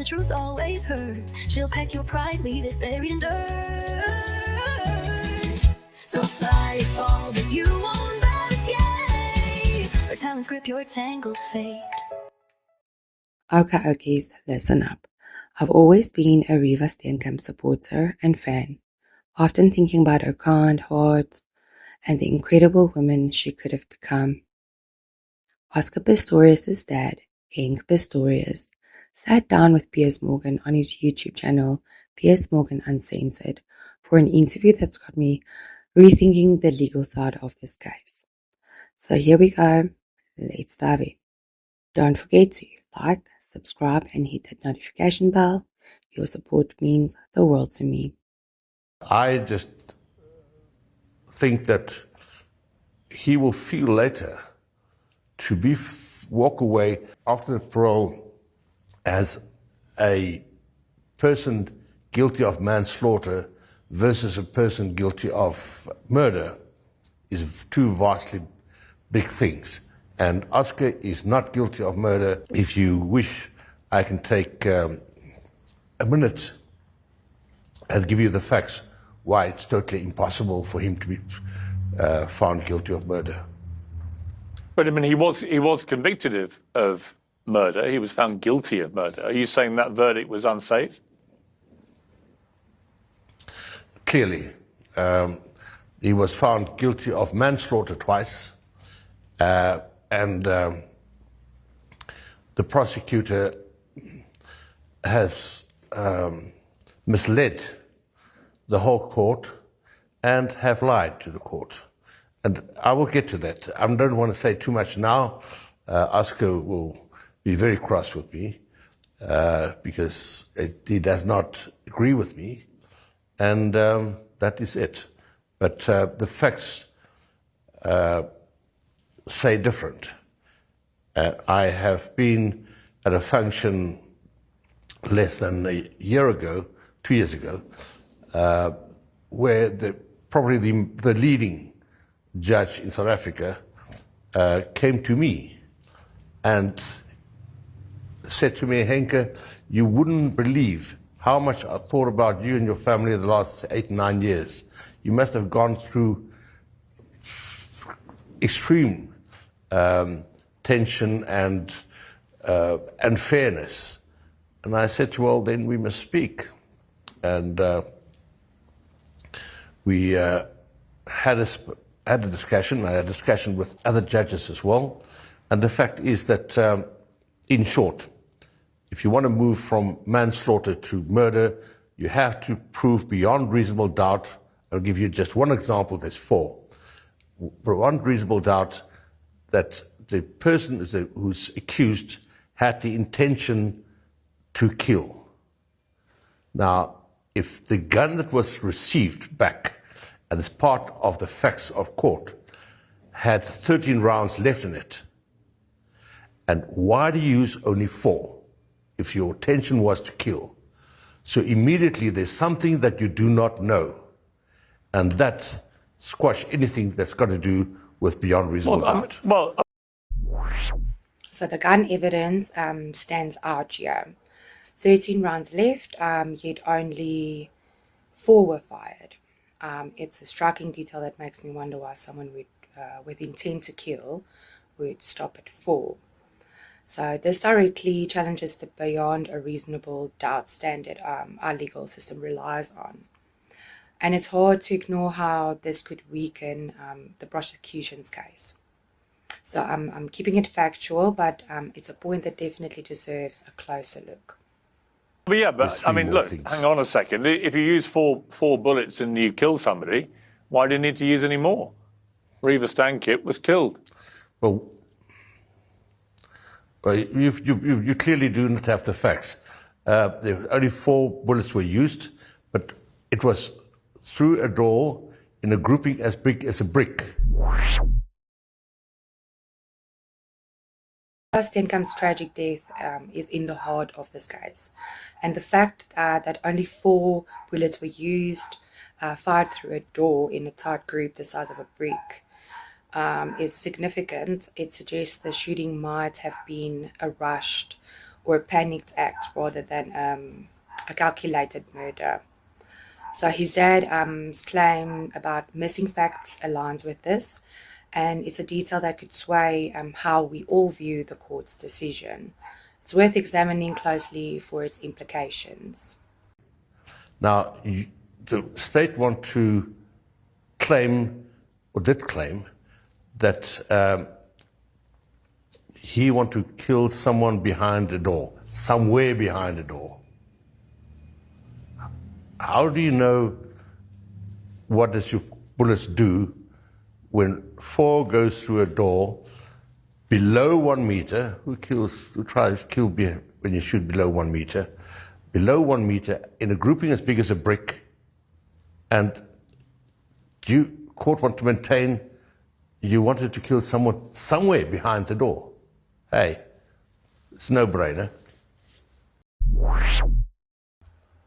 truth always hurts. She'll pack your pride, leave it buried in dirt. So fly, fall, but you won't escape. Her talents grip your tangled fate. Okay, oukies, listen up. I've always been a Reeva Steenkamp supporter and fan, often thinking about her kind heart and the incredible woman she could have become. Oscar Pistorius' dad, Henke Pistorius, sat down with Piers Morgan on his YouTube channel, Piers Morgan Uncensored, for an interview that's got me rethinking the legal side of this case. So here we go. Let's dive in. Don't forget to like, subscribe, and hit that notification bell. Your support means the world to me. I just think that he will feel later to walk away after the parole as a person guilty of manslaughter versus a person guilty of murder is two vastly big things. And Oscar is not guilty of murder. If you wish, I can take a minute and give you the facts why it's totally impossible for him to be found guilty of murder. But I mean, he was convicted of murder. He was found guilty of murder. Are you saying that verdict was unsafe? Clearly. He was found guilty of manslaughter twice. And the prosecutor has misled the whole court and have lied to the court. And I will get to that. I don't want to say too much now. Oscar will be very cross with me because he does not agree with me. And that is it. But the facts say different. I have been at a function less than a year ago, 2 years ago, where probably the leading judge in South Africa came to me and said to me, Henke, you wouldn't believe how much I thought about you and your family the last 8, 9 years. You must have gone through extreme tension and fairness. And I said, well, then we must speak. And we had a discussion. I had a discussion with other judges as well. And the fact is that, in short, if you want to move from manslaughter to murder, you have to prove beyond reasonable doubt. I'll give you just one example. There's 4. Beyond reasonable doubt that the person who's accused had the intention to kill. Now, if the gun that was received back and as part of the facts of court had 13 rounds left in it, and why do you use only 4 if your intention was to kill? So immediately there's something that you do not know, and that squash anything that's got to do with beyond reasonable doubt. So the gun evidence stands out here. 13 rounds left, yet only 4 were fired. It's a striking detail that makes me wonder why someone with intent to kill would stop at 4. So this directly challenges the beyond a reasonable doubt standard our legal system relies on. And it's hard to ignore how this could weaken the prosecution's case. So I'm keeping it factual, but it's a point that definitely deserves a closer look. But yeah, but I mean, look, hang on a second. If you use four bullets and you kill somebody, why do you need to use any more? Reeva Steenkamp was killed. Well, you clearly do not have the facts. Only 4 bullets were used, but it was through a door in a grouping as big as a brick. Steenkamp's tragic death is in the heart of this case. And the fact that only 4 bullets were used, fired through a door in a tight group the size of a brick, is significant. It suggests the shooting might have been a rushed or a panicked act rather than a calculated murder. So his dad's claim about missing facts aligns with this, and it's a detail that could sway how we all view the court's decision. It's worth examining closely for its implications. Now, the state want to claim, or did claim, that he want to kill someone behind the door, somewhere behind the door. How do you know what does your bullets do when 4 goes through a door below 1 meter? Who tries to kill when you shoot below 1 meter? Below 1 meter in a grouping as big as a brick, and court want to maintain you wanted to kill someone somewhere behind the door. Hey, it's no brainer.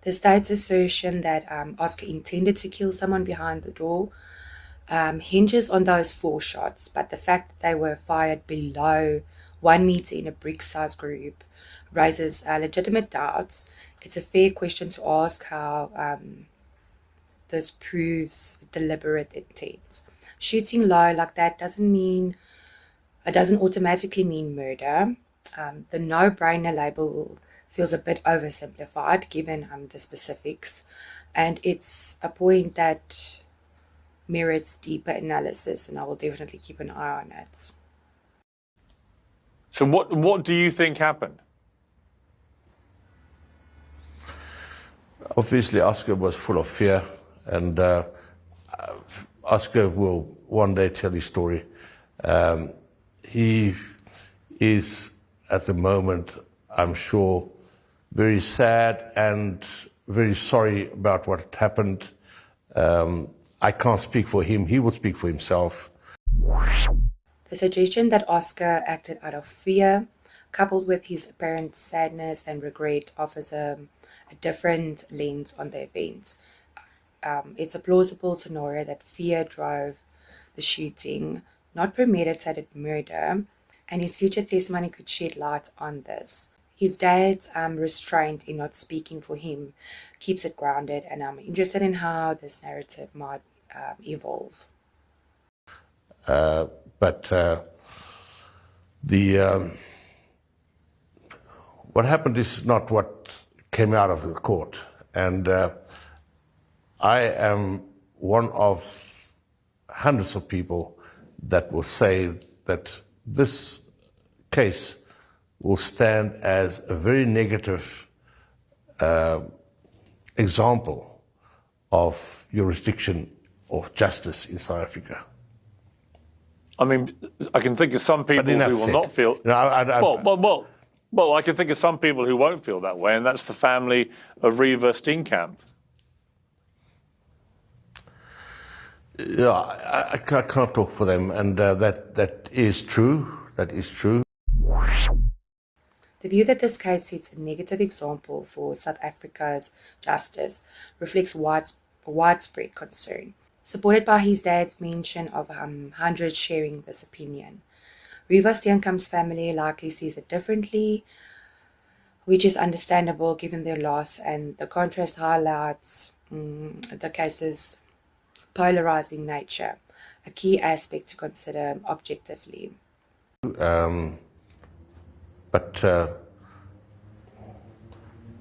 The state's assertion that Oscar intended to kill someone behind the door hinges on those 4 shots, but the fact that they were fired below 1 meter in a brick-sized group raises legitimate doubts. It's a fair question to ask how this proves deliberate intent. Shooting low like that doesn't automatically mean murder. The no-brainer label feels a bit oversimplified given the specifics, and it's a point that merits deeper analysis, and I will definitely keep an eye on it. So what do you think happened? Obviously, Oscar was full of fear, and Oscar will one day tell his story. He is, at the moment, I'm sure, very sad and very sorry about what happened. I can't speak for him. He will speak for himself. The suggestion that Oscar acted out of fear, coupled with his apparent sadness and regret, offers a different lens on the events. It's a plausible scenario that fear drove the shooting, not premeditated murder, and his future testimony could shed light on this. His dad's restraint in not speaking for him keeps it grounded, and I'm interested in how this narrative might evolve. What happened is not what came out of the court, and I am one of hundreds of people that will say that this case will stand as a very negative example of jurisdiction of justice in South Africa. I mean, I can think of some people who will not feel... Well, I can think of some people who won't feel that way, and that's the family of Reeva Steenkamp. Yeah, I can't talk for them, and that is true. That is true. The view that this case sets a negative example for South Africa's justice reflects widespread concern, supported by his dad's mention of hundreds sharing this opinion. Reeva Steenkamp's family likely sees it differently, which is understandable given their loss, and the contrast highlights the case's polarizing nature, a key aspect to consider objectively. But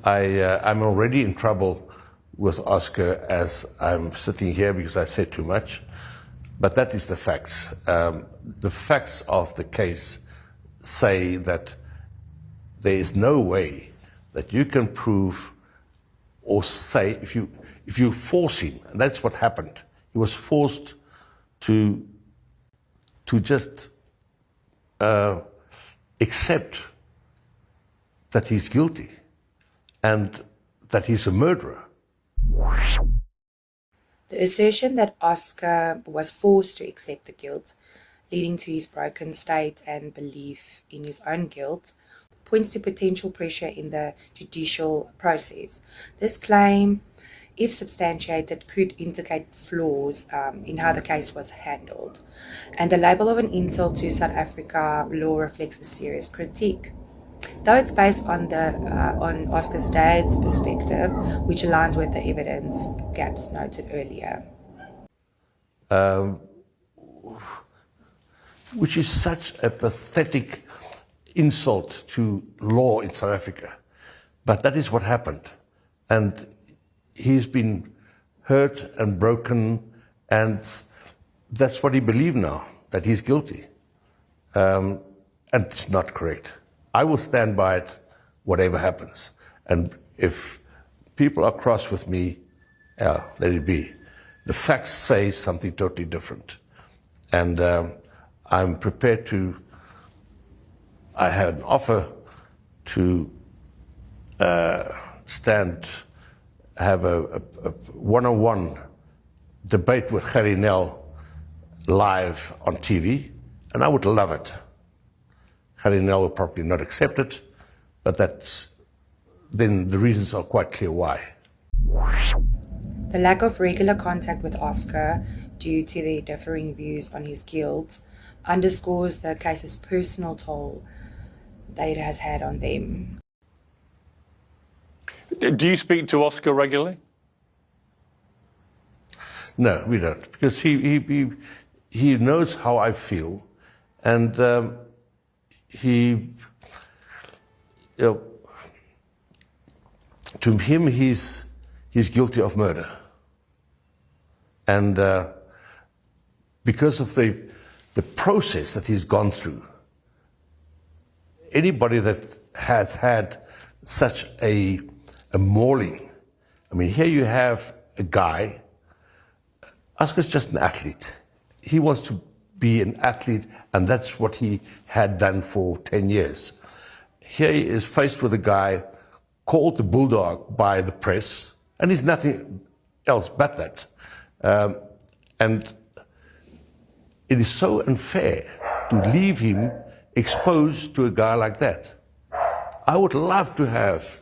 I'm already in trouble with Oscar as I'm sitting here because I said too much. But that is the facts. The facts of the case say that there is no way that you can prove or say, if you force him, and that's what happened. He was forced to just accept that he's guilty and that he's a murderer. The assertion that Oscar was forced to accept the guilt, leading to his broken state and belief in his own guilt, points to potential pressure in the judicial process. This claim, if substantiated, could indicate flaws in how the case was handled, and the label of an insult to South Africa law reflects a serious critique. though it's based on on Oscar's dad's perspective, which aligns with the evidence gaps noted earlier. Which is such a pathetic insult to law in South Africa. But that is what happened. And he's been hurt and broken, and that's what he believes now, that he's guilty. And it's not correct. I will stand by it, whatever happens. And if people are cross with me, let it be. The facts say something totally different. And I'm prepared to, I had an offer to have a one-on-one debate with Gerrie Nel live on TV, and I would love it. Gerrie Nel will probably not accept it, but then the reasons are quite clear why. The lack of regular contact with Oscar, due to their differing views on his guilt, underscores the case's personal toll that it has had on them. Do you speak to Oscar regularly? No, we don't, because he knows how I feel, and to him, he's guilty of murder, and because of the process that he's gone through, anybody that has had such a mauling, I mean, here you have a guy. Oscar's just an athlete. He wants to be an athlete, and that's what he had done for 10 years. Here he is faced with a guy called the Bulldog by the press, and he's nothing else but that. And it is so unfair to leave him exposed to a guy like that. I would love to have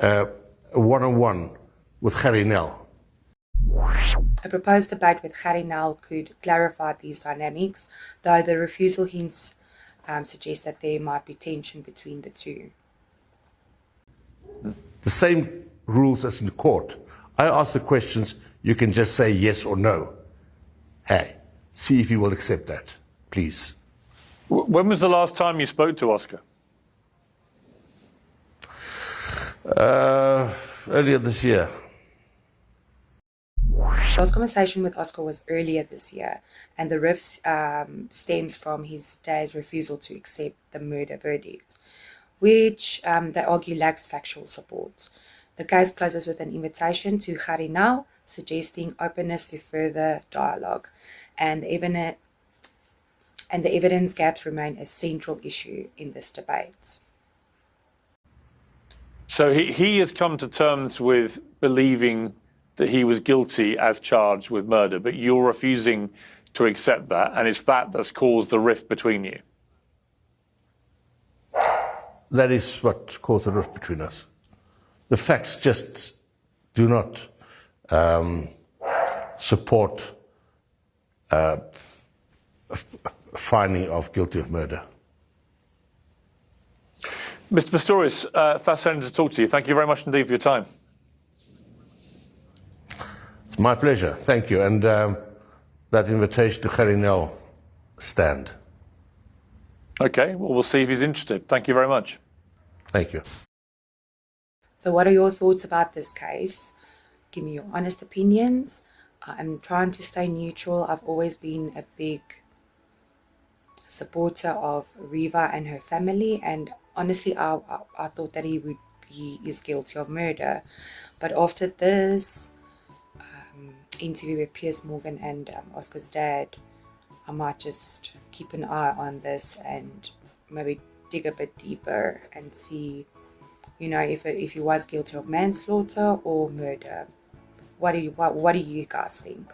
a one-on-one with Gerrie Nel. A proposed debate with Gerrie Nel could clarify these dynamics, though the refusal hints suggest that there might be tension between the two. The same rules as in the court. I ask the questions, you can just say yes or no. Hey, see if he will accept that, please. When was the last time you spoke to Oscar? Earlier this year. The last conversation with Oscar was earlier this year, and the rift stems from his dad's refusal to accept the murder verdict, which they argue lacks factual support. The case closes with an invitation to Gerrie Nel, suggesting openness to further dialogue, and the evidence gaps remain a central issue in this debate. So he has come to terms with believing that he was guilty as charged with murder, but you're refusing to accept that, and it's that that's caused the rift between you. That is what caused the rift between us. The facts just do not support a finding of guilty of murder. Mr. Pistorius, fascinating to talk to you. Thank you very much indeed for your time. It's my pleasure. Thank you. And that invitation to Gerrie Nel stand. Okay, well, we'll see if he's interested. Thank you very much. Thank you. So what are your thoughts about this case? Give me your honest opinions. I'm trying to stay neutral. I've always been a big supporter of Reeva and her family, and honestly, I thought that he is guilty of murder. But after this interview with Piers Morgan and Oscar's dad, I might just keep an eye on this and maybe dig a bit deeper and see, you know, if he was guilty of manslaughter or murder. What do you guys think?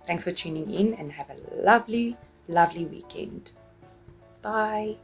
Thanks for tuning in, and have a lovely, lovely weekend. Bye.